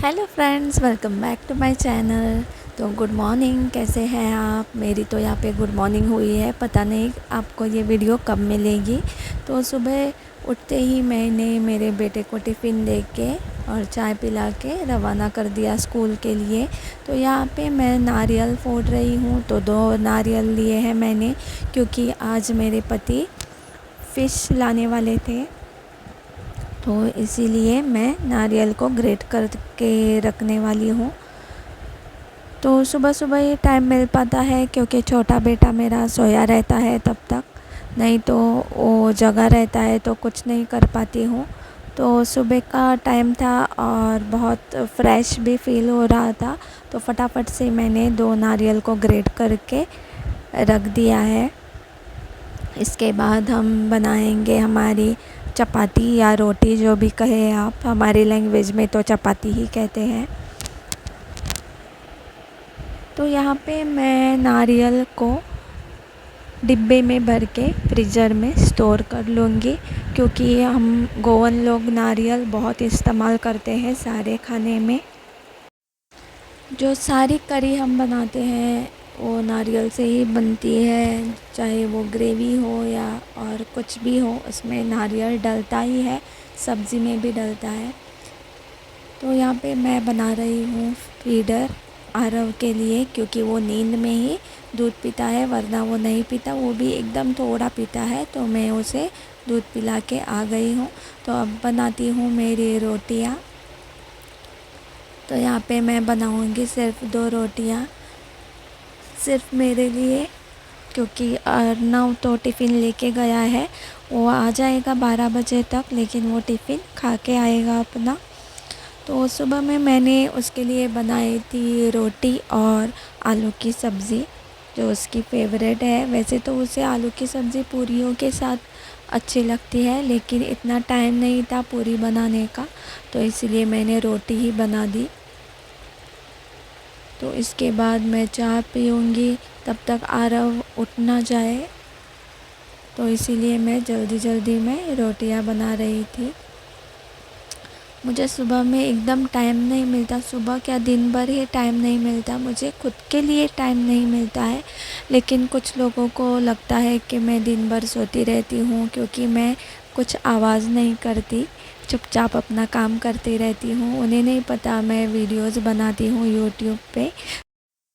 Hello friends, welcome back to my channel. तो good morning, कैसे हैं आप? मेरी तो यहाँ पे गुड मॉर्निंग हुई है, पता नहीं आपको ये वीडियो कब मिलेगी। तो सुबह उठते ही मैंने मेरे बेटे को टिफ़िन दे के और चाय पिला के रवाना कर दिया स्कूल के लिए। तो यहाँ पे मैं नारियल फोड़ रही हूँ, तो 2 नारियल लिए हैं मैंने, क्योंकि आज मेरे पति फ़िश लाने वाले थे। तो इसीलिए मैं नारियल को ग्रेट करके रखने वाली हूँ। तो सुबह सुबह ये टाइम मिल पाता है क्योंकि छोटा बेटा मेरा सोया रहता है तब तक, नहीं तो वो जगा रहता है तो कुछ नहीं कर पाती हूँ। तो सुबह का टाइम था और बहुत फ्रेश भी फील हो रहा था, तो फटाफट से मैंने 2 नारियल को ग्रेट करके रख दिया है। इसके बाद हम बनाएंगे हमारी चपाती या रोटी, जो भी कहे आप। हमारी लैंग्वेज में तो चपाती ही कहते हैं। तो यहाँ पे मैं नारियल को डिब्बे में भर के फ्रीज़र में स्टोर कर लूँगी, क्योंकि हम गोवन लोग नारियल बहुत इस्तेमाल करते हैं सारे खाने में। जो सारी करी हम बनाते हैं वो नारियल से ही बनती है, चाहे वो ग्रेवी हो या और कुछ भी हो, उसमें नारियल डलता ही है, सब्ज़ी में भी डलता है। तो यहाँ पे मैं बना रही हूँ फीडर आरव के लिए, क्योंकि वो नींद में ही दूध पीता है, वरना वो नहीं पीता, वो भी एकदम थोड़ा पीता है। तो मैं उसे दूध पिला के आ गई हूँ। तो अब बनाती हूँ मेरी रोटियाँ। तो यहाँ पे मैं बनाऊँगी सिर्फ 2 रोटियाँ सिर्फ मेरे लिए, क्योंकि अर्नव तो टिफ़िन लेके गया है। वो आ जाएगा 12 बजे तक, लेकिन वो टिफ़िन खा के आएगा अपना। तो सुबह में मैंने उसके लिए बनाई थी रोटी और आलू की सब्ज़ी, जो उसकी फेवरेट है। वैसे तो उसे आलू की सब्ज़ी पूरियों के साथ अच्छी लगती है, लेकिन इतना टाइम नहीं था पूरी बनाने का, तो इसलिए मैंने रोटी ही बना दी। तो इसके बाद मैं चाय पीऊँगी, तब तक आरव उठ ना जाए, तो इसीलिए मैं जल्दी जल्दी में रोटियां बना रही थी। मुझे सुबह में एकदम टाइम नहीं मिलता, सुबह क्या दिन भर ही टाइम नहीं मिलता, मुझे खुद के लिए टाइम नहीं मिलता है। लेकिन कुछ लोगों को लगता है कि मैं दिन भर सोती रहती हूँ, क्योंकि मैं कुछ आवाज़ नहीं करती, चुपचाप अपना काम करती रहती हूँ। उन्हें नहीं पता मैं वीडियोज़ बनाती हूँ यूट्यूब पे,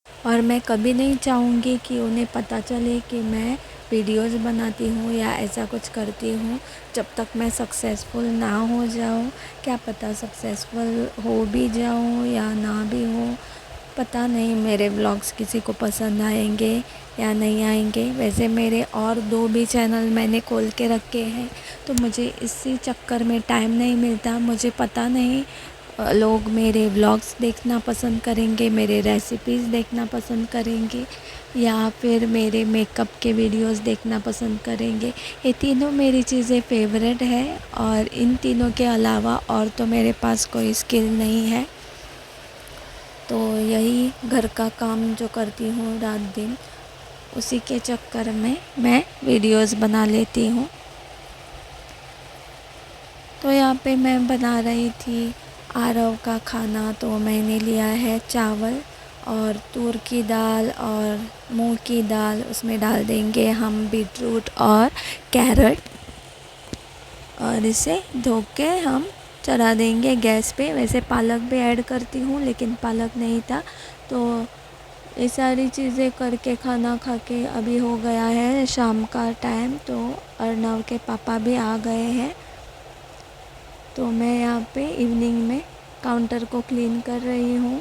और मैं कभी नहीं चाहूँगी कि उन्हें पता चले कि मैं वीडियोस बनाती हूँ या ऐसा कुछ करती हूँ, जब तक मैं सक्सेसफुल ना हो जाऊँ। क्या पता सक्सेसफुल हो भी जाऊँ या ना भी हो, पता नहीं मेरे व्लॉग्स किसी को पसंद आएंगे या नहीं आएंगे। वैसे मेरे और 2 भी चैनल मैंने खोल के रखे हैं, तो मुझे इसी चक्कर में टाइम नहीं मिलता। मुझे पता नहीं लोग मेरे व्लॉग्स देखना पसंद करेंगे, मेरे रेसिपीज़ देखना पसंद करेंगे, या फिर मेरे मेकअप के वीडियोस देखना पसंद करेंगे। ये तीनों मेरी चीज़ें फेवरेट है, और इन तीनों के अलावा और तो मेरे पास कोई स्किल नहीं है। तो यही घर का काम जो करती हूँ रात दिन, उसी के चक्कर में मैं वीडियोस बना लेती हूँ। तो यहाँ पे मैं बना रही थी आरव का खाना। तो मैंने लिया है चावल और तूर की दाल और मूंग की दाल, उसमें डाल देंगे हम बीटरूट और कैरेट, और इसे धो के हम चढ़ा देंगे गैस पे। वैसे पालक भी ऐड करती हूँ, लेकिन पालक नहीं था। तो ये सारी चीज़ें करके खाना खा के अभी हो गया है शाम का टाइम। तो अर्नव के पापा भी आ गए हैं, तो मैं यहाँ पे इवनिंग में काउंटर को क्लीन कर रही हूँ।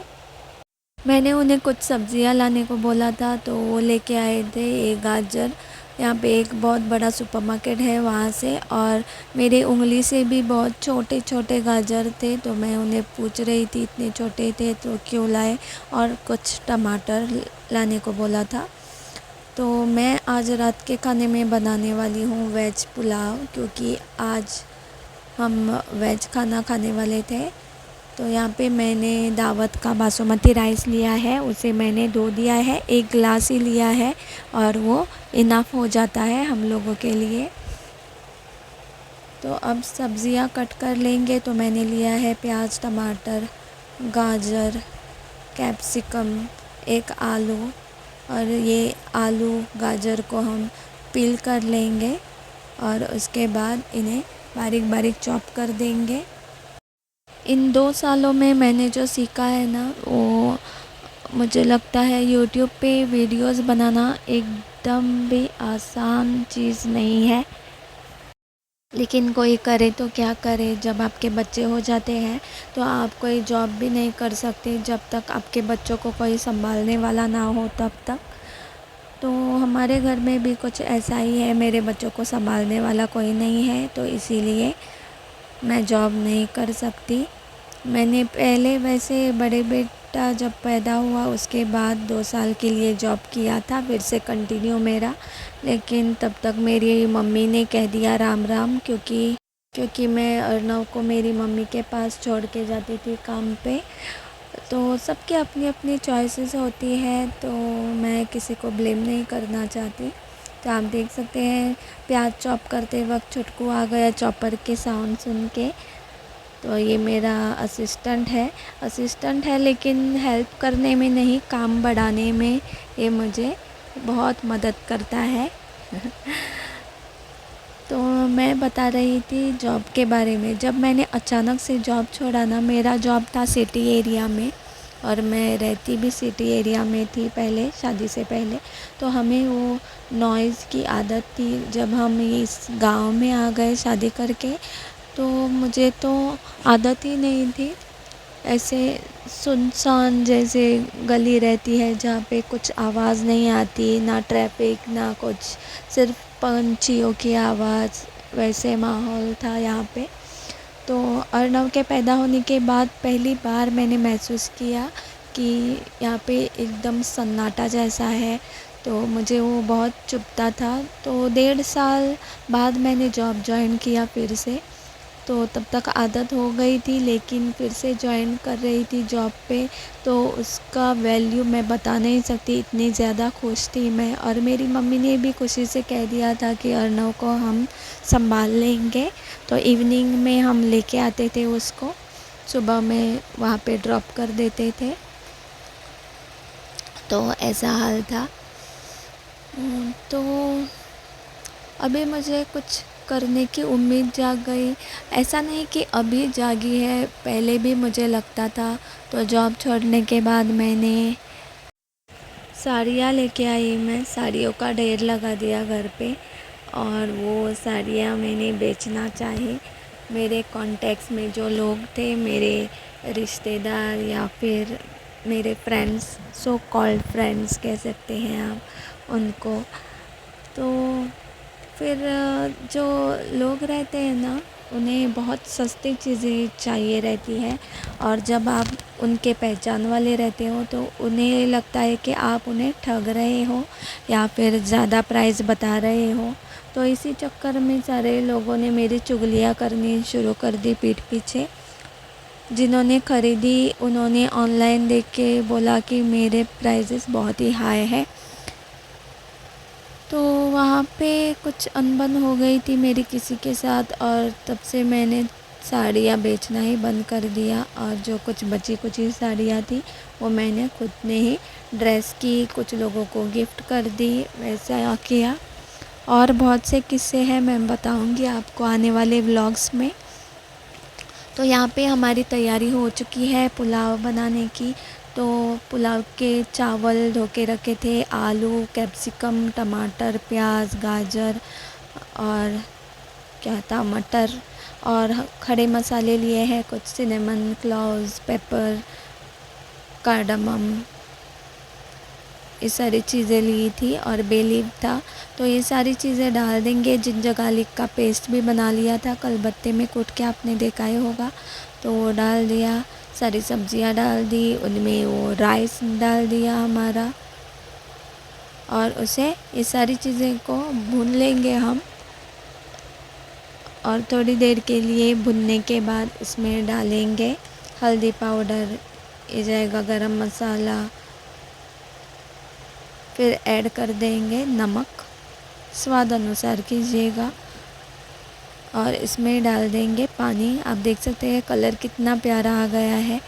मैंने उन्हें कुछ सब्जियाँ लाने को बोला था, तो वो लेके आए थे एक गाजर। यहाँ पे एक बहुत बड़ा सुपरमार्केट है वहाँ से, और मेरी उंगली से भी बहुत छोटे छोटे गाजर थे, तो मैं उन्हें पूछ रही थी इतने छोटे थे तो क्यों लाए, और कुछ टमाटर लाने को बोला था। तो मैं आज रात के खाने में बनाने वाली हूँ वेज पुलाव, क्योंकि आज हम वेज खाना खाने वाले थे। तो यहाँ पे मैंने दावत का बासमती राइस लिया है, उसे मैंने धो दिया है, 1 गिलास ही लिया है, और वो इनफ हो जाता है हम लोगों के लिए। तो अब सब्ज़ियाँ कट कर लेंगे। तो मैंने लिया है प्याज, टमाटर, गाजर, कैप्सिकम, एक आलू, और ये आलू गाजर को हम पील कर लेंगे और उसके बाद इन्हें बारीक बारीक चॉप कर देंगे। इन 2 सालों में मैंने जो सीखा है ना, वो मुझे लगता है यूट्यूब पे वीडियोस बनाना एकदम भी आसान चीज़ नहीं है। लेकिन कोई करे तो क्या करे, जब आपके बच्चे हो जाते हैं तो आप कोई जॉब भी नहीं कर सकते जब तक आपके बच्चों को कोई संभालने वाला ना हो तब तक। तो हमारे घर में भी कुछ ऐसा ही है, मेरे बच्चों को संभालने वाला कोई नहीं है, तो इसीलिए मैं जॉब नहीं कर सकती। मैंने पहले वैसे बड़े बेटा जब पैदा हुआ उसके बाद 2 साल के लिए जॉब किया था, फिर से कंटिन्यू मेरा। लेकिन तब तक मेरी मम्मी ने कह दिया राम राम, क्योंकि मैं अर्नव को मेरी मम्मी के पास छोड़ के जाती थी काम पे। तो सबकी अपनी अपनी चॉइसेस होती है, तो मैं किसी को ब्लेम नहीं करना चाहती। तो आप देख सकते हैं प्याज चॉप करते वक्त छुटकू आ गया चॉपर के साउंड सुन के। तो ये मेरा असिस्टेंट है लेकिन हेल्प करने में नहीं, काम बढ़ाने में ये मुझे बहुत मदद करता है। तो मैं बता रही थी जॉब के बारे में। जब मैंने अचानक से जॉब छोड़ा ना, मेरा जॉब था सिटी एरिया में और मैं रहती भी सिटी एरिया में थी पहले, शादी से पहले। तो हमें वो नॉइज़ की आदत थी। जब हम इस गांव में आ गए शादी करके, तो मुझे तो आदत ही नहीं थी। ऐसे सुनसान जैसे गली रहती है जहाँ पे कुछ आवाज़ नहीं आती, ना ट्रैफिक ना कुछ, सिर्फ पंछियों की आवाज़, वैसे माहौल था यहाँ पे। तो अर्नव के पैदा होने के बाद पहली बार मैंने महसूस किया कि यहाँ पे एकदम सन्नाटा जैसा है। तो मुझे वो बहुत चुभता था। तो 1.5 साल बाद मैंने जॉब जॉइन किया फिर से। तो तब तक आदत हो गई थी, लेकिन फिर से जॉइन कर रही थी जॉब पे, तो उसका वैल्यू मैं बता नहीं सकती, इतनी ज़्यादा खुश थी मैं। और मेरी मम्मी ने भी खुशी से कह दिया था कि अर्नव को हम संभाल लेंगे। तो इवनिंग में हम लेके आते थे उसको, सुबह में वहाँ पे ड्रॉप कर देते थे। तो ऐसा हाल था। तो अभी मुझे कुछ करने की उम्मीद जाग गई। ऐसा नहीं कि अभी जागी है, पहले भी मुझे लगता था। तो जॉब छोड़ने के बाद मैंने साड़ियाँ लेके आई, मैं साड़ियों का ढेर लगा दिया घर पे, और वो साड़ियाँ मैंने बेचना चाही। मेरे कॉन्टेक्ट्स में जो लोग थे, मेरे रिश्तेदार या फिर मेरे फ्रेंड्स, सो कॉल्ड फ्रेंड्स कह सकते हैं आप उनको, तो फिर जो लोग रहते हैं ना, उन्हें बहुत सस्ती चीज़ें चाहिए रहती है। और जब आप उनके पहचान वाले रहते हो तो उन्हें लगता है कि आप उन्हें ठग रहे हो या फिर ज़्यादा प्राइस बता रहे हो। तो इसी चक्कर में सारे लोगों ने मेरी चुगलियाँ करनी शुरू कर दी पीठ पीछे। जिन्होंने ख़रीदी उन्होंने ऑनलाइन देख के बोला कि मेरे प्राइसेस बहुत ही हाई है। तो वहाँ पे कुछ अनबन हो गई थी मेरी किसी के साथ, और तब से मैंने साड़ियाँ बेचना ही बंद कर दिया। और जो कुछ बची कुची साड़ियाँ थी वो मैंने खुद ने ही ड्रेस की, कुछ लोगों को गिफ्ट कर दी, वैसा किया। और बहुत से किस्से हैं, मैं बताऊंगी आपको आने वाले व्लॉग्स में। तो यहाँ पे हमारी तैयारी हो चुकी है पुलाव बनाने की। तो पुलाव के चावल धो के रखे थे, आलू, कैप्सिकम, टमाटर, प्याज, गाजर और क्या था, मटर, और खड़े मसाले लिए हैं, कुछ सिनेमन, क्लोव्स, पेपर, कार्डमम, ये सारी चीज़ें ली थी, और बे लीफ था। तो ये सारी चीज़ें डाल देंगे। जिंजर गार्लिक का पेस्ट भी बना लिया था कलबत्ते में कूट के, आपने देखा ही होगा, तो वो डाल दिया। सारी सब्जियां डाल दी, उनमें वो राइस डाल दिया हमारा, और उसे ये सारी चीज़ें को भून लेंगे हम। और थोड़ी देर के लिए भुनने के बाद इसमें डालेंगे हल्दी पाउडर, ये जाएगा गरम मसाला, फिर ऐड कर देंगे नमक, स्वाद अनुसार कीजिएगा, और इसमें डाल देंगे पानी। आप देख सकते हैं कलर कितना प्यारा आ गया है।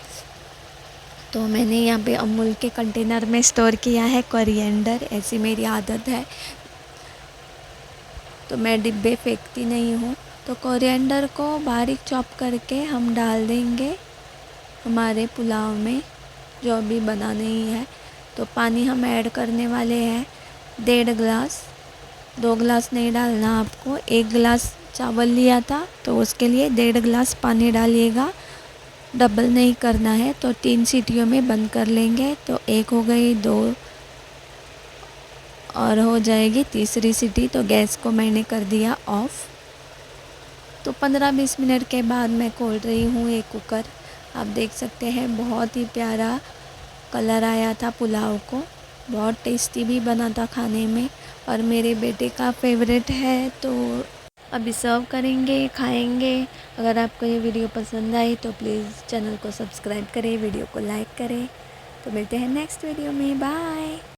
तो मैंने यहाँ पे अमूल के कंटेनर में स्टोर किया है कोरिएंडर, ऐसी मेरी आदत है, तो मैं डिब्बे फेंकती नहीं हूँ। तो कोरिएंडर को बारीक चॉप करके हम डाल देंगे हमारे पुलाव में, जो अभी बनाना ही है। तो पानी हम ऐड करने वाले हैं 1.5 गिलास, 2 गिलास नहीं डालना आपको। 1 गिलास चावल लिया था तो उसके लिए 1.5 गिलास पानी डालिएगा, डबल नहीं करना है। तो 3 सीटियों में बंद कर लेंगे। तो 1 हो गई, 2 और हो जाएगी तीसरी सीटी। तो गैस को मैंने कर दिया ऑफ़। तो 15-20 मिनट के बाद मैं खोल रही हूँ ये कुकर। आप देख सकते हैं बहुत ही प्यारा कलर आया था पुलाव को, बहुत टेस्टी भी बना था खाने में, और मेरे बेटे का फेवरेट है। तो अभी सर्व करेंगे, खाएंगे। अगर आपको ये वीडियो पसंद आई तो प्लीज़ चैनल को सब्सक्राइब करें, वीडियो को लाइक करें। तो मिलते हैं नेक्स्ट वीडियो में, बाय।